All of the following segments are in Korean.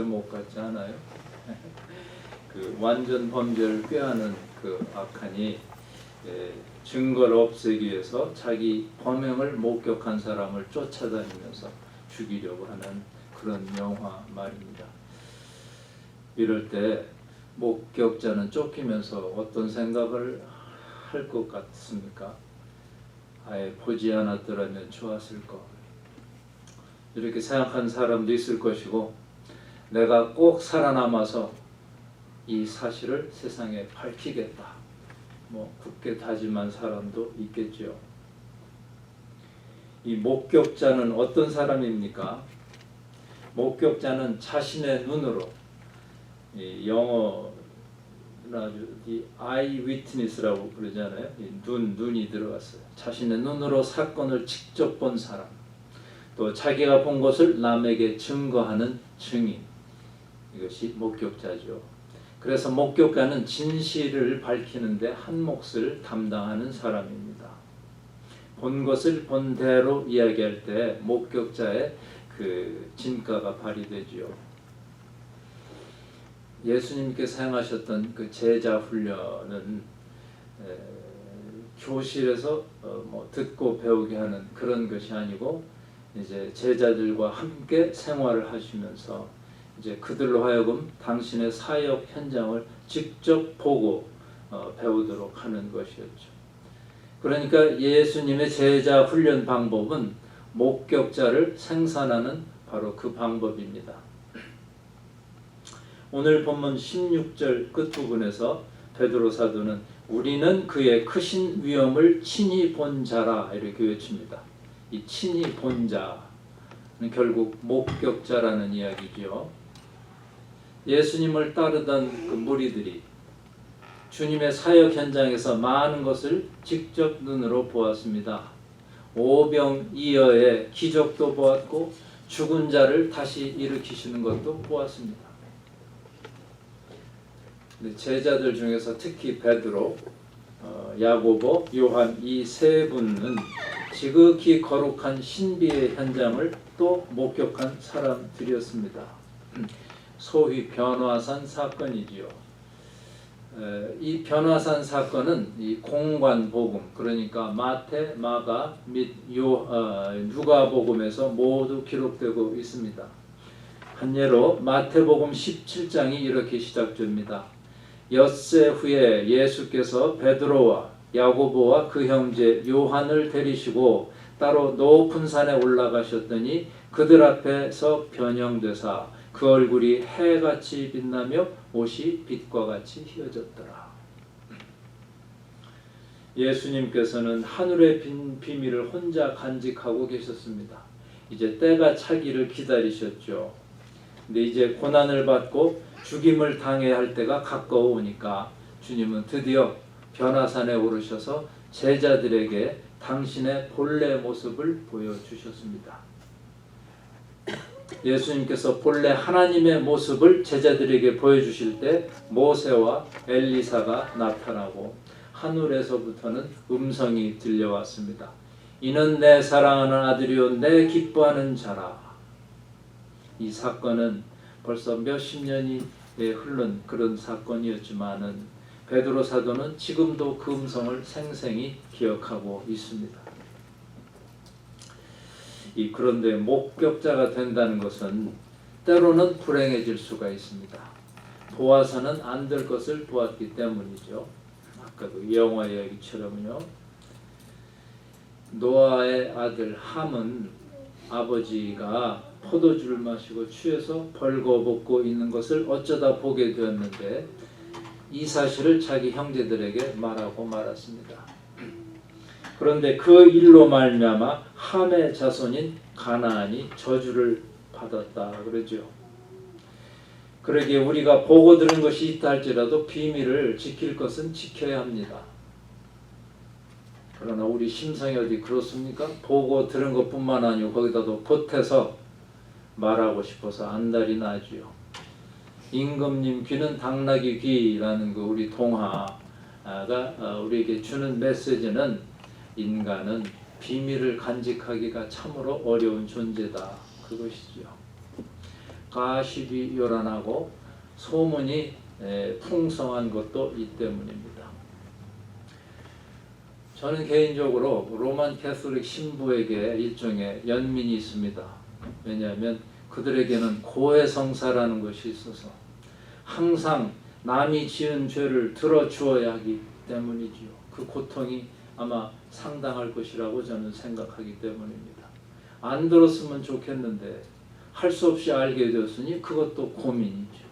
못 같지 않아요? 그 완전 범죄를 꾀하는 그 악한이 증거를 없애기 위해서 자기 범행을 목격한 사람을 쫓아다니면서 죽이려고 하는 그런 영화 말입니다. 이럴 때 목격자는 쫓기면서 어떤 생각을 할 것 같습니까? 아예 보지 않았더라면 좋았을 것. 이렇게 생각하는 사람도 있을 것이고, 내가 꼭 살아남아서 이 사실을 세상에 밝히겠다, 굳게 다짐한 사람도 있겠지요. 이 목격자는 어떤 사람입니까? 목격자는 자신의 눈으로, 영어나 이 eye witness라고 그러잖아요. 눈이 들어갔어요. 자신의 눈으로 사건을 직접 본 사람, 또 자기가 본 것을 남에게 증거하는 증인, 이것이 목격자죠. 그래서 목격자는 진실을 밝히는데 한 몫을 담당하는 사람입니다. 본 것을 본 대로 이야기할 때 목격자의 그 진가가 발휘되지요. 예수님께서 행하셨던 그 제자 훈련은 교실에서 듣고 배우게 하는 그런 것이 아니고, 이제 제자들과 함께 생활을 하시면서 이제 그들로 하여금 당신의 사역 현장을 직접 보고 배우도록 하는 것이었죠. 그러니까 예수님의 제자 훈련 방법은 목격자를 생산하는 바로 그 방법입니다. 오늘 본문 16절 끝부분에서 베드로 사도는 우리는 그의 크신 위엄을 친히 본 자라 이렇게 외칩니다. 이 친히 본 자는 결국 목격자라는 이야기죠. 예수님을 따르던 그 무리들이 주님의 사역 현장에서 많은 것을 직접 눈으로 보았습니다. 오병이어의 기적도 보았고 죽은 자를 다시 일으키시는 것도 보았습니다. 제자들 중에서 특히 베드로, 야고보, 요한 이 세 분은 지극히 거룩한 신비의 현장을 또 목격한 사람들이었습니다. 소위 변화산 사건이지요. 이 변화산 사건은 이 공관복음, 그러니까 마태, 마가 및 누가복음에서 모두 기록되고 있습니다. 한 예로 마태복음 17장이 이렇게 시작됩니다. 엿새 후에 예수께서 베드로와 야고보와 그 형제 요한을 데리시고 따로 높은 산에 올라가셨더니 그들 앞에서 변형되사 그 얼굴이 해같이 빛나며 옷이 빛과 같이 휘어졌더라. 예수님께서는 하늘의 비밀을 혼자 간직하고 계셨습니다. 이제 때가 차기를 기다리셨죠. 근데 이제 고난을 받고 죽임을 당해야 할 때가 가까워오니까 주님은 드디어 변화산에 오르셔서 제자들에게 당신의 본래 모습을 보여주셨습니다. 예수님께서 본래 하나님의 모습을 제자들에게 보여주실 때 모세와 엘리사가 나타나고 하늘에서부터는 음성이 들려왔습니다. 이는 내 사랑하는 아들이요 내 기뻐하는 자라. 이 사건은 벌써 몇십 년이 흐른 그런 사건이었지만은 베드로 사도는 지금도 그 음성을 생생히 기억하고 있습니다. 그런데 목격자가 된다는 것은 때로는 불행해질 수가 있습니다. 보아서는 안 될 것을 보았기 때문이죠. 아까도 영화 이야기처럼요. 노아의 아들 함은 아버지가 포도주를 마시고 취해서 벌거벗고 있는 것을 어쩌다 보게 되었는데 이 사실을 자기 형제들에게 말하고 말았습니다. 그런데 그 일로 말미암아 함의 자손인 가나안이 저주를 받았다 그러죠. 그러기에 우리가 보고 들은 것이 있다 할지라도 비밀을 지킬 것은 지켜야 합니다. 그러나 우리 심성이 어디 그렇습니까? 보고 들은 것뿐만 아니고 거기다도 보태서 말하고 싶어서 안달이 나지요. 임금님 귀는 당나귀 귀라는 그 우리 동화가 우리에게 주는 메시지는 인간은 비밀을 간직하기가 참으로 어려운 존재다 그것이죠. 가십이 요란하고 소문이 풍성한 것도 이 때문입니다. 저는 개인적으로 로만 캐톨릭 신부에게 일종의 연민이 있습니다. 왜냐하면 그들에게는 고해성사라는 것이 있어서 항상 남이 지은 죄를 들어주어야 하기 때문이지요. 그 고통이 아마 상당할 것이라고 저는 생각하기 때문입니다. 안 들었으면 좋겠는데 할 수 없이 알게 되었으니 그것도 고민이죠.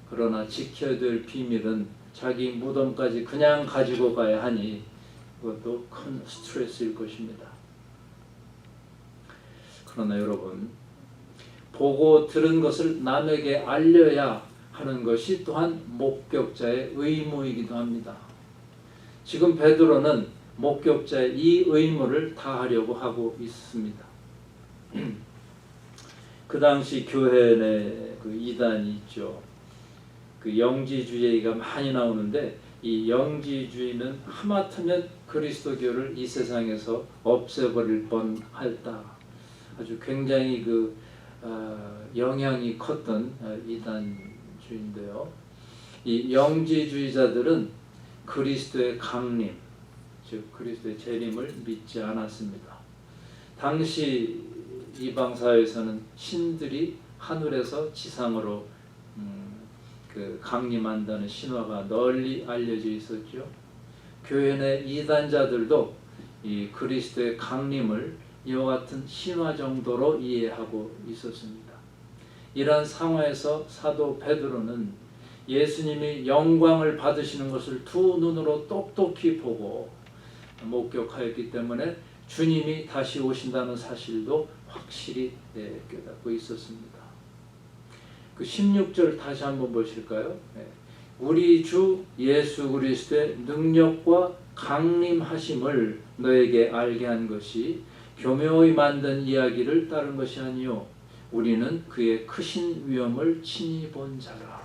그러나 지켜야 될 비밀은 자기 무덤까지 그냥 가지고 가야 하니 그것도 큰 스트레스일 것입니다. 그러나 여러분, 보고 들은 것을 남에게 알려야 하는 것이 또한 목격자의 의무이기도 합니다. 지금 베드로는 목격자의 이 의무를 다하려고 하고 있습니다. 그 당시 교회 내 그 이단이 있죠. 그 영지주의가 많이 나오는데 이 영지주의는 하마터면 그리스도교를 이 세상에서 없애버릴 뻔했다. 아주 굉장히 영향이 컸던 이단주의인데요. 이 영지주의자들은 그리스도의 강림, 즉 그리스도의 재림을 믿지 않았습니다. 당시 이방 사회에서는 신들이 하늘에서 지상으로 강림한다는 신화가 널리 알려져 있었죠. 교회 내 이단자들도 이 그리스도의 강림을 이와 같은 신화 정도로 이해하고 있었습니다. 이러한 상황에서 사도 베드로는 예수님이 영광을 받으시는 것을 두 눈으로 똑똑히 보고 목격하였기 때문에 주님이 다시 오신다는 사실도 확실히 깨닫고 있었습니다. 그 16절 다시 한번 보실까요? 우리 주 예수 그리스도의 능력과 강림하심을 너에게 알게 한 것이 교묘히 만든 이야기를 따른 것이 아니요 우리는 그의 크신 위엄을 친히 본 자라.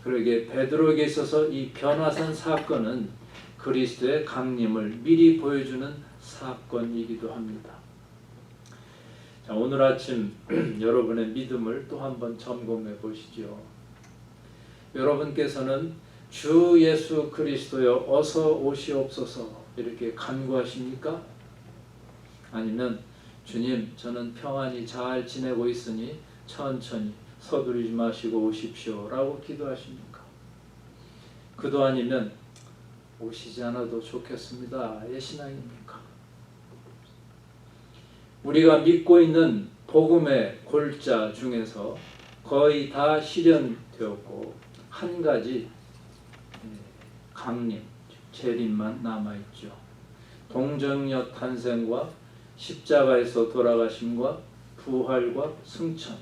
그러기에 베드로에게 있어서 이 변화산 사건은 그리스도의 강림을 미리 보여주는 사건이기도 합니다. 자, 오늘 아침 여러분의 믿음을 또 한번 점검해 보시죠. 여러분께서는 주 예수 그리스도여 어서 오시옵소서 이렇게 간구하십니까? 아니면 주님, 저는 평안히 잘 지내고 있으니 천천히 서두르지 마시고 오십시오 라고 기도하십니까? 그도 아니면 오시지 않아도 좋겠습니다의 신앙입니까? 우리가 믿고 있는 복음의 골자 중에서 거의 다 실현되었고 한 가지 강림, 재림만 남아있죠. 동정녀 탄생과 십자가에서 돌아가심과 부활과 승천,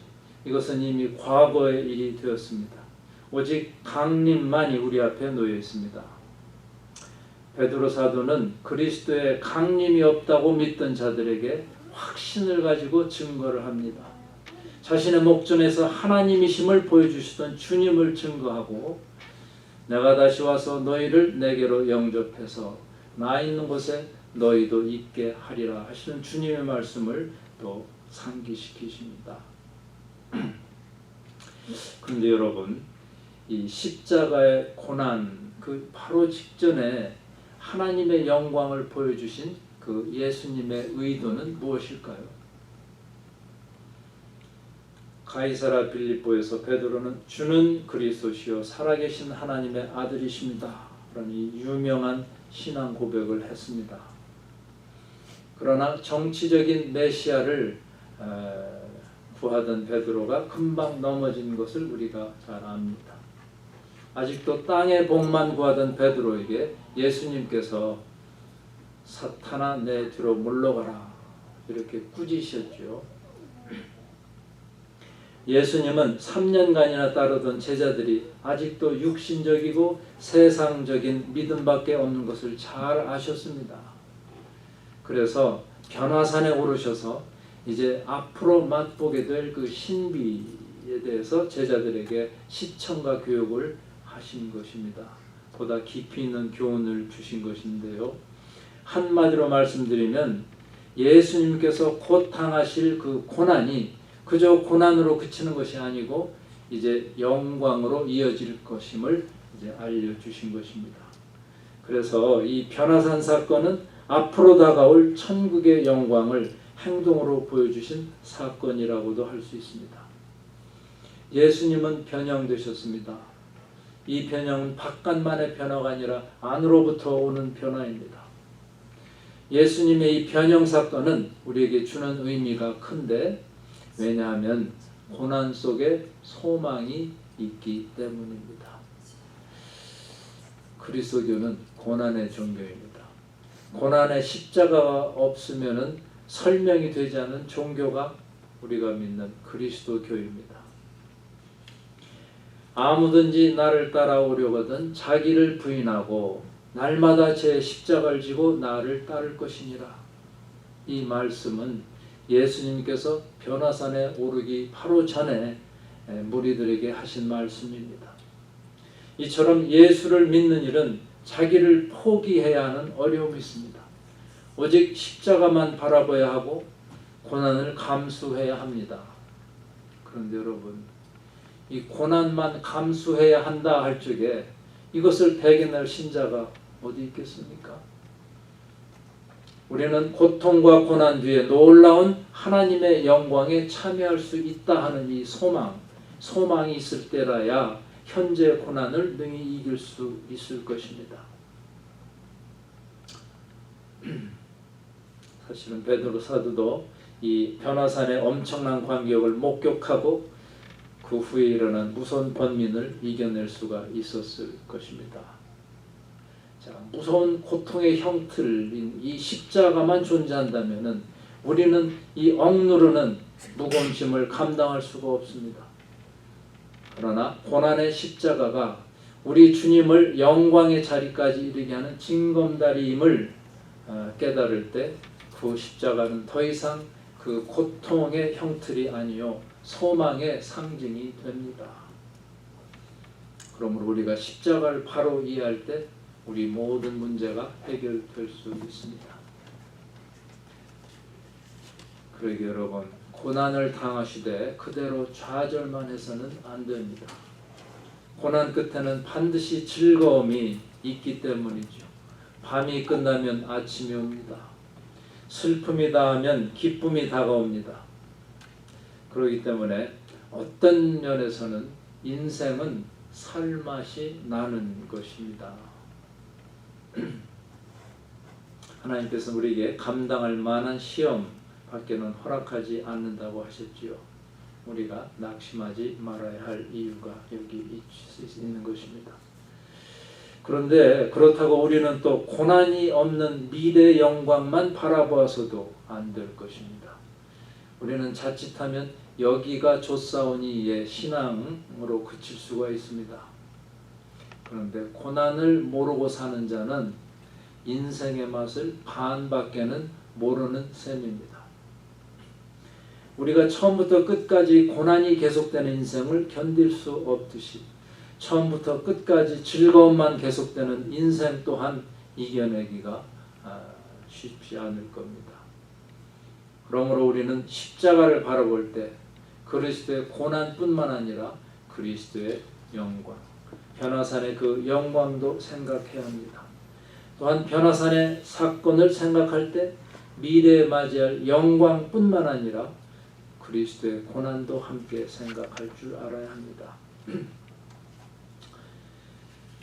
이것은 이미 과거의 일이 되었습니다. 오직 강림만이 우리 앞에 놓여 있습니다. 베드로 사도는 그리스도의 강림이 없다고 믿던 자들에게 확신을 가지고 증거를 합니다. 자신의 목전에서 하나님이심을 보여주시던 주님을 증거하고 내가 다시 와서 너희를 내게로 영접해서 나 있는 곳에 너희도 있게 하리라 하시는 주님의 말씀을 또 상기시키십니다. 그런데 여러분, 이 십자가의 고난 그 바로 직전에 하나님의 영광을 보여주신 그 예수님의 의도는 무엇일까요? 가이사라 빌립보에서 베드로는 주는 그리스도시요 살아계신 하나님의 아들이십니다 라는 이 유명한 신앙 고백을 했습니다. 그러나 정치적인 메시아를 구하던 베드로가 금방 넘어진 것을 우리가 잘 압니다. 아직도 땅의 복만 구하던 베드로에게 예수님께서 사탄아 내 뒤로 물러가라 이렇게 꾸짖으셨죠. 예수님은 3년간이나 따르던 제자들이 아직도 육신적이고 세상적인 믿음밖에 없는 것을 잘 아셨습니다. 그래서 변화산에 오르셔서 이제 앞으로 맛보게 될 그 신비에 대해서 제자들에게 시청과 교육을 하신 것입니다. 보다 깊이 있는 교훈을 주신 것인데요. 한마디로 말씀드리면 예수님께서 곧 당하실 그 고난이 그저 고난으로 그치는 것이 아니고 이제 영광으로 이어질 것임을 이제 알려주신 것입니다. 그래서 이 변화산 사건은 앞으로 다가올 천국의 영광을 행동으로 보여주신 사건이라고도 할 수 있습니다. 예수님은 변형되셨습니다. 이 변형은 바깥만의 변화가 아니라 안으로부터 오는 변화입니다. 예수님의 이 변형 사건은 우리에게 주는 의미가 큰데, 왜냐하면 고난 속에 소망이 있기 때문입니다. 그리스도교는 고난의 종교입니다. 고난의 십자가가 없으면 설명이 되지 않는 종교가 우리가 믿는 그리스도교입니다. 아무든지 나를 따라오려거든 자기를 부인하고 날마다 제 십자가를 지고 나를 따를 것이니라. 이 말씀은 예수님께서 변화산에 오르기 바로 전에 무리들에게 하신 말씀입니다. 이처럼 예수를 믿는 일은 자기를 포기해야 하는 어려움이 있습니다. 오직 십자가만 바라봐야 하고 고난을 감수해야 합니다. 그런데 여러분, 이 고난만 감수해야 한다 할 적에 이것을 배겨낼 신자가 어디 있겠습니까? 우리는 고통과 고난 뒤에 놀라운 하나님의 영광에 참여할 수 있다 하는 이 소망이 있을 때라야 현재 고난을 능히 이길 수 있을 것입니다. 사실은 베드로 사도도 이 변화산의 엄청난 광경을 목격하고 그 후에 일어난 무서운 번민을 이겨낼 수가 있었을 것입니다. 자, 무서운 고통의 형틀인 이 십자가만 존재한다면 우리는 이 억누르는 무거운 짐을 감당할 수가 없습니다. 그러나 고난의 십자가가 우리 주님을 영광의 자리까지 이르게 하는 징검다리임을 깨달을 때 그 십자가는 더 이상 그 고통의 형틀이 아니요 소망의 상징이 됩니다. 그러므로 우리가 십자가를 바로 이해할 때 우리 모든 문제가 해결될 수 있습니다. 그러게 여러분, 고난을 당하시되 그대로 좌절만 해서는 안 됩니다. 고난 끝에는 반드시 즐거움이 있기 때문이죠. 밤이 끝나면 아침이 옵니다. 슬픔이 다하면 기쁨이 다가옵니다. 그렇기 때문에 어떤 면에서는 인생은 살맛이 나는 것입니다. 하나님께서 우리에게 감당할 만한 시험 밖에는 허락하지 않는다고 하셨지요. 우리가 낙심하지 말아야 할 이유가 여기 있는 것입니다. 그런데 그렇다고 우리는 또 고난이 없는 미래의 영광만 바라보아서도 안 될 것입니다. 우리는 자칫하면 여기가 좋사오니의 신앙으로 그칠 수가 있습니다. 그런데 고난을 모르고 사는 자는 인생의 맛을 반밖에는 모르는 셈입니다. 우리가 처음부터 끝까지 고난이 계속되는 인생을 견딜 수 없듯이 처음부터 끝까지 즐거움만 계속되는 인생 또한 이겨내기가 쉽지 않을 겁니다. 그러므로 우리는 십자가를 바라볼 때 그리스도의 고난뿐만 아니라 그리스도의 영광, 변화산의 그 영광도 생각해야 합니다. 또한 변화산의 사건을 생각할 때 미래에 맞이할 영광뿐만 아니라 그리스도의 고난도 함께 생각할 줄 알아야 합니다.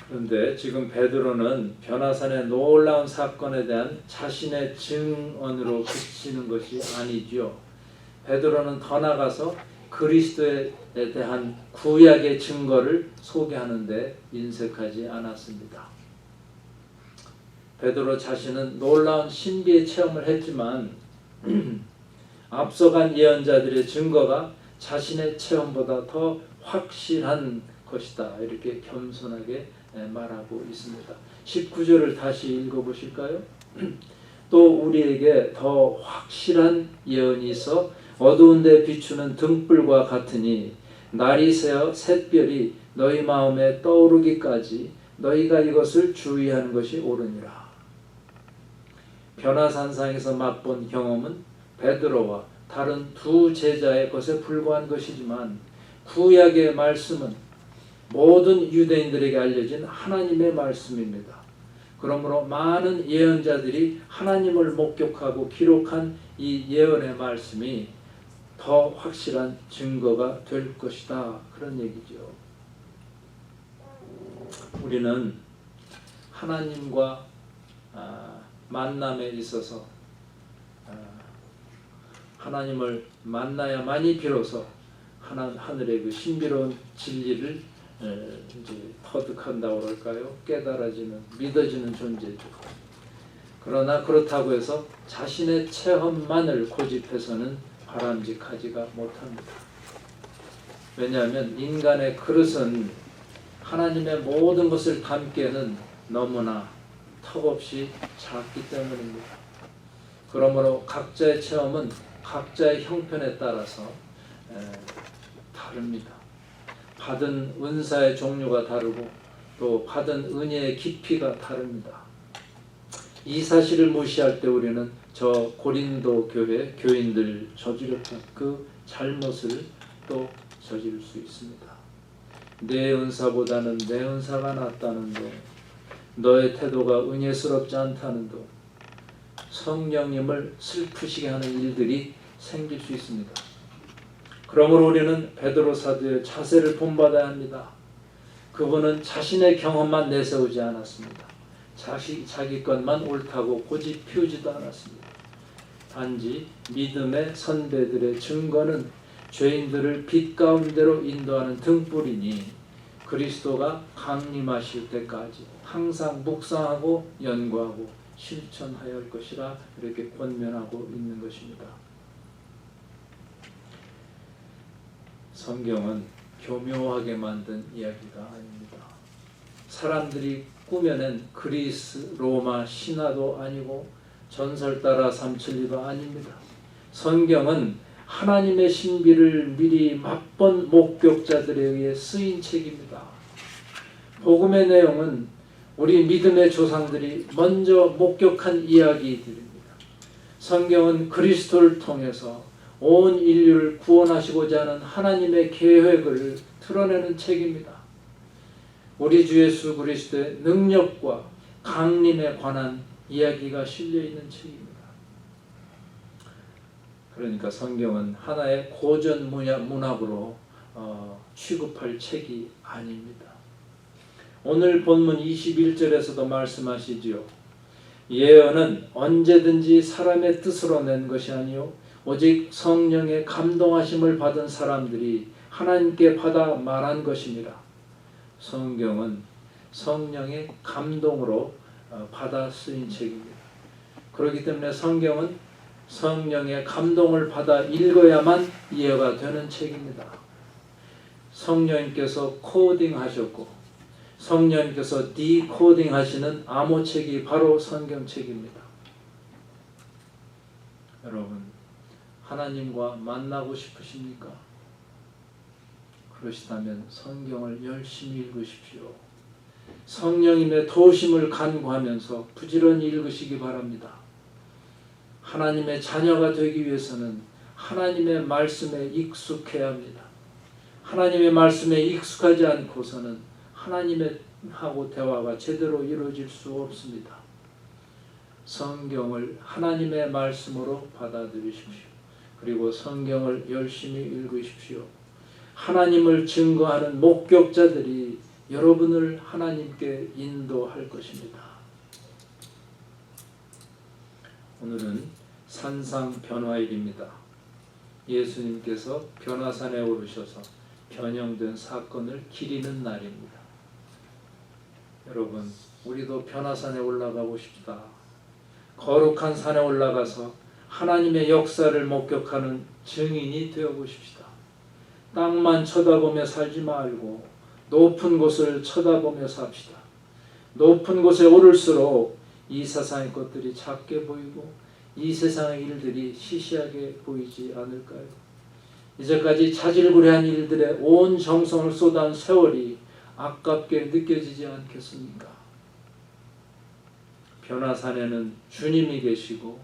그런데 지금 베드로는 변화산의 놀라운 사건에 대한 자신의 증언으로 그치는 것이 아니죠. 베드로는 더 나아가서 그리스도에 대한 구약의 증거를 소개하는 데 인색하지 않았습니다. 베드로 자신은 놀라운 신비의 체험을 했지만 앞서간 예언자들의 증거가 자신의 체험보다 더 확실한 것이다. 이렇게 겸손하게 말하고 있습니다. 19절을 다시 읽어보실까요? 또 우리에게 더 확실한 예언이 있어 어두운 데 비추는 등불과 같으니 날이 새어 샛별이 너희 마음에 떠오르기까지 너희가 이것을 주의하는 것이 옳으니라. 변화산상에서 맛본 경험은 베드로와 다른 두 제자의 것에 불과한 것이지만 구약의 말씀은 모든 유대인들에게 알려진 하나님의 말씀입니다. 그러므로 많은 예언자들이 하나님을 목격하고 기록한 이 예언의 말씀이 더 확실한 증거가 될 것이다. 그런 얘기죠. 우리는 하나님과 만남에 있어서 하나님을 만나야만이 비로소 하늘의 그 신비로운 진리를 이제 터득한다고 할까요? 깨달아지는, 믿어지는 존재죠. 그러나 그렇다고 해서 자신의 체험만을 고집해서는 바람직하지가 못합니다. 왜냐하면 인간의 그릇은 하나님의 모든 것을 담기에는 너무나 턱없이 작기 때문입니다. 그러므로 각자의 체험은 각자의 형편에 따라서 다릅니다. 받은 은사의 종류가 다르고 또 받은 은혜의 깊이가 다릅니다. 이 사실을 무시할 때 우리는 저 고린도 교회 교인들 저질렀던 그 잘못을 또 저지를 수 있습니다. 내 은사보다는 내 은사가 낫다는 도, 너의 태도가 은혜스럽지 않다는 도, 성령님을 슬프시게 하는 일들이 생길 수 있습니다. 그러므로 우리는 베드로 사도의 자세를 본받아야 합니다. 그분은 자신의 경험만 내세우지 않았습니다. 자기 것만 옳다고 고집 피우지도 않았습니다. 단지 믿음의 선배들의 증거는 죄인들을 빛 가운데로 인도하는 등불이니 그리스도가 강림하실 때까지 항상 묵상하고 연구하고 실천하여야 할 것이라 이렇게 권면하고 있는 것입니다. 성경은 교묘하게 만든 이야기가 아닙니다. 사람들이 꾸며낸 그리스, 로마 신화도 아니고 전설 따라 삼천리도 아닙니다. 성경은 하나님의 신비를 미리 맛본 목격자들에 의해 쓰인 책입니다. 복음의 내용은 우리 믿음의 조상들이 먼저 목격한 이야기들입니다. 성경은 그리스도를 통해서 온 인류를 구원하시고자 하는 하나님의 계획을 드러내는 책입니다. 우리 주 예수 그리스도의 능력과 강림에 관한 이야기가 실려있는 책입니다. 그러니까 성경은 하나의 고전 문학으로 취급할 책이 아닙니다. 오늘 본문 21절에서도 말씀하시지요. 예언은 언제든지 사람의 뜻으로 낸 것이 아니요 오직 성령의 감동하심을 받은 사람들이 하나님께 받아 말한 것입니다. 성경은 성령의 감동으로 받아 쓰인 책입니다. 그렇기 때문에 성경은 성령의 감동을 받아 읽어야만 이해가 되는 책입니다. 성령님께서 코딩하셨고 성령님께서 디코딩하시는 암호책이 바로 성경책입니다. 여러분, 하나님과 만나고 싶으십니까? 그러시다면 성경을 열심히 읽으십시오. 성령님의 도우심을 간구하면서 부지런히 읽으시기 바랍니다. 하나님의 자녀가 되기 위해서는 하나님의 말씀에 익숙해야 합니다. 하나님의 말씀에 익숙하지 않고서는 하나님하고 대화가 제대로 이루어질 수 없습니다. 성경을 하나님의 말씀으로 받아들이십시오. 그리고 성경을 열심히 읽으십시오. 하나님을 증거하는 목격자들이 여러분을 하나님께 인도할 것입니다. 오늘은 산상변화일입니다. 예수님께서 변화산에 오르셔서 변형된 사건을 기리는 날입니다. 여러분, 우리도 변화산에 올라가 봅시다. 거룩한 산에 올라가서 하나님의 역사를 목격하는 증인이 되어 보십시다. 땅만 쳐다보며 살지 말고 높은 곳을 쳐다보며 삽시다. 높은 곳에 오를수록 이 세상의 것들이 작게 보이고 이 세상의 일들이 시시하게 보이지 않을까요? 이제까지 자질구레한 일들에 온 정성을 쏟아온 세월이 아깝게 느껴지지 않겠습니까? 변화산에는 주님이 계시고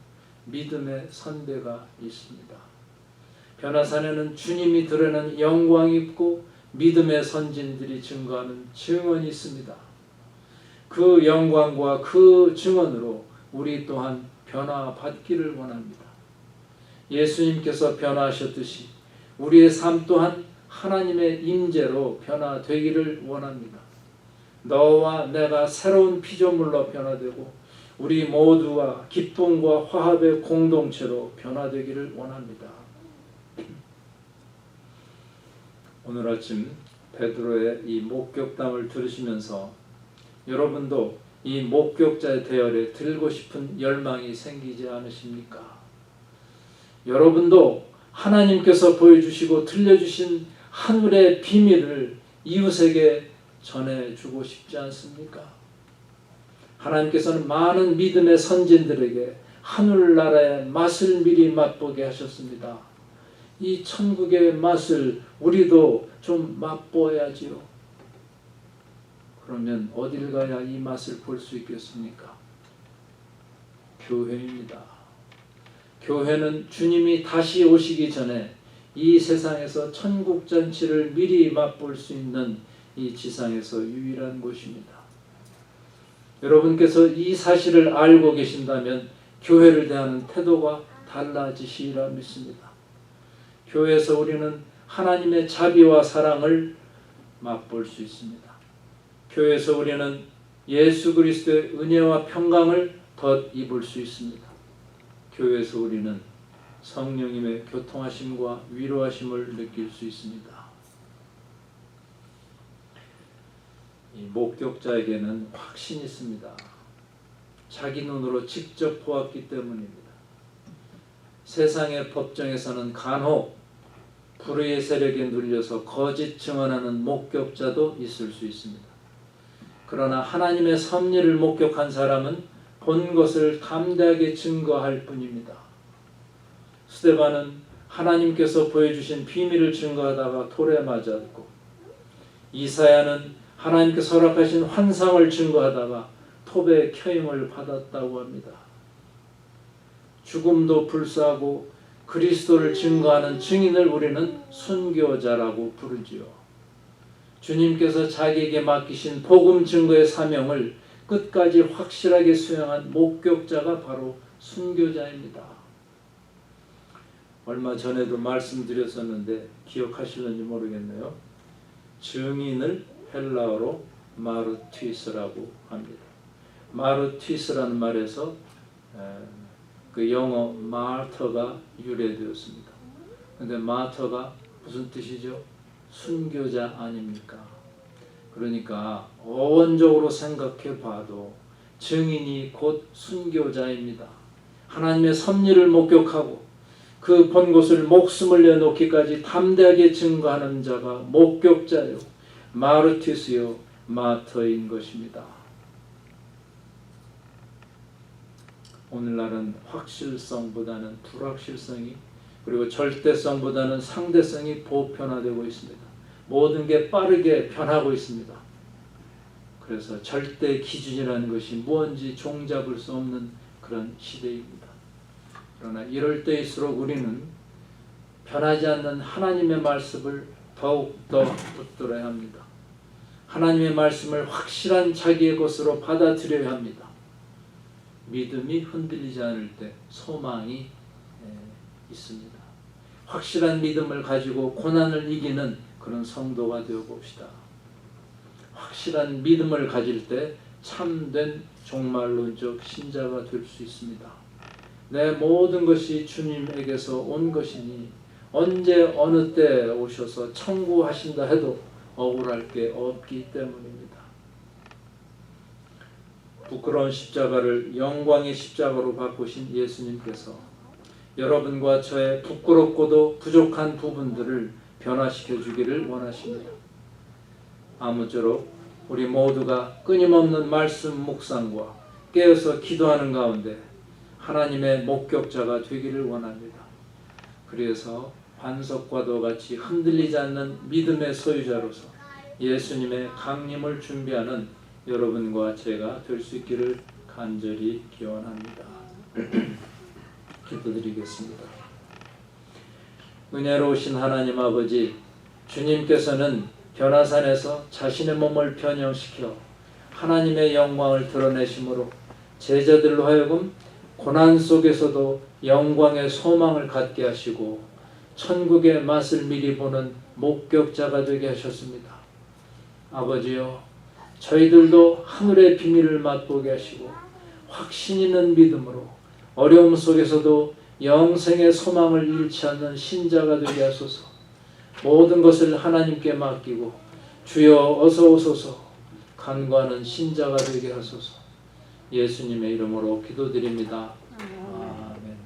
믿음의 선배가 있습니다. 변화산에는 주님이 드러나는 영광이 있고 믿음의 선진들이 증거하는 증언이 있습니다. 그 영광과 그 증언으로 우리 또한 변화받기를 원합니다. 예수님께서 변화하셨듯이 우리의 삶 또한 하나님의 임재로 변화되기를 원합니다. 너와 내가 새로운 피조물로 변화되고 우리 모두가 기쁨과 화합의 공동체로 변화되기를 원합니다. 오늘 아침 베드로의 이 목격담을 들으시면서 여러분도 이 목격자의 대열에 들고 싶은 열망이 생기지 않으십니까? 여러분도 하나님께서 보여주시고 들려주신 하늘의 비밀을 이웃에게 전해주고 싶지 않습니까? 하나님께서는 많은 믿음의 선진들에게 하늘나라의 맛을 미리 맛보게 하셨습니다. 이 천국의 맛을 우리도 좀 맛보아야지요. 그러면 어딜 가야 이 맛을 볼 수 있겠습니까? 교회입니다. 교회는 주님이 다시 오시기 전에 이 세상에서 천국 잔치를 미리 맛볼 수 있는 이 지상에서 유일한 곳입니다. 여러분께서 이 사실을 알고 계신다면 교회를 대하는 태도가 달라지시리라 믿습니다. 교회에서 우리는 하나님의 자비와 사랑을 맛볼 수 있습니다. 교회에서 우리는 예수 그리스도의 은혜와 평강을 덧입을 수 있습니다. 교회에서 우리는 성령님의 교통하심과 위로하심을 느낄 수 있습니다. 이 목격자에게는 확신이 있습니다. 자기 눈으로 직접 보았기 때문입니다. 세상의 법정에서는 간혹 불의의 세력에 눌려서 거짓 증언하는 목격자도 있을 수 있습니다. 그러나 하나님의 섭리를 목격한 사람은 본 것을 담대하게 증거할 뿐입니다. 스데반은 하나님께서 보여주신 비밀을 증거하다가 돌에 맞았고, 이사야는 하나님께서 허락하신 환상을 증거하다가 톱에 켜임을 받았다고 합니다. 죽음도 불사하고 그리스도를 증거하는 증인을 우리는 순교자라고 부르지요. 주님께서 자기에게 맡기신 복음 증거의 사명을 끝까지 확실하게 수행한 목격자가 바로 순교자입니다. 얼마 전에도 말씀드렸었는데 기억하실는지 모르겠네요. 증인을 헬라어로 마르티스라고 합니다. 마르티스라는 말에서 그 영어 마터가 유래되었습니다. 그런데 마터가 무슨 뜻이죠? 순교자 아닙니까? 그러니까 어원적으로 생각해 봐도 증인이 곧 순교자입니다. 하나님의 섭리를 목격하고 그 본 것을 목숨을 내놓기까지 담대하게 증거하는 자가 목격자요, 마르티스요, 마터인 것입니다. 오늘날은 확실성보다는 불확실성이, 그리고 절대성보다는 상대성이 보편화되고 있습니다. 모든 게 빠르게 변하고 있습니다. 그래서 절대 기준이라는 것이 무언지 종잡을 수 없는 그런 시대입니다. 그러나 이럴 때일수록 우리는 변하지 않는 하나님의 말씀을 더욱더 붙들어야 합니다. 하나님의 말씀을 확실한 자기의 것으로 받아들여야 합니다. 믿음이 흔들리지 않을 때 소망이 있습니다. 확실한 믿음을 가지고 고난을 이기는 그런 성도가 되어 봅시다. 확실한 믿음을 가질 때 참된 종말론적 신자가 될 수 있습니다. 내 모든 것이 주님에게서 온 것이니 언제 어느 때 오셔서 청구하신다 해도 억울할 게 없기 때문입니다. 부끄러운 십자가를 영광의 십자가로 바꾸신 예수님께서 여러분과 저의 부끄럽고도 부족한 부분들을 변화시켜 주기를 원하십니다. 아무쪼록 우리 모두가 끊임없는 말씀 묵상과 깨어서 기도하는 가운데 하나님의 목격자가 되기를 원합니다. 그래서 반석과도 같이 흔들리지 않는 믿음의 소유자로서 예수님의 강림을 준비하는 여러분과 제가 될 수 있기를 간절히 기원합니다. 기도드리겠습니다. 은혜로우신 하나님 아버지, 주님께서는 변화산에서 자신의 몸을 변형시켜 하나님의 영광을 드러내심으로 제자들로 하여금 고난 속에서도 영광의 소망을 갖게 하시고 천국의 맛을 미리 보는 목격자가 되게 하셨습니다. 아버지여, 저희들도 하늘의 비밀을 맛보게 하시고 확신 있는 믿음으로 어려움 속에서도 영생의 소망을 잃지 않는 신자가 되게 하소서. 모든 것을 하나님께 맡기고 주여 어서 오소서 간구하는 신자가 되게 하소서. 예수님의 이름으로 기도드립니다. 아멘.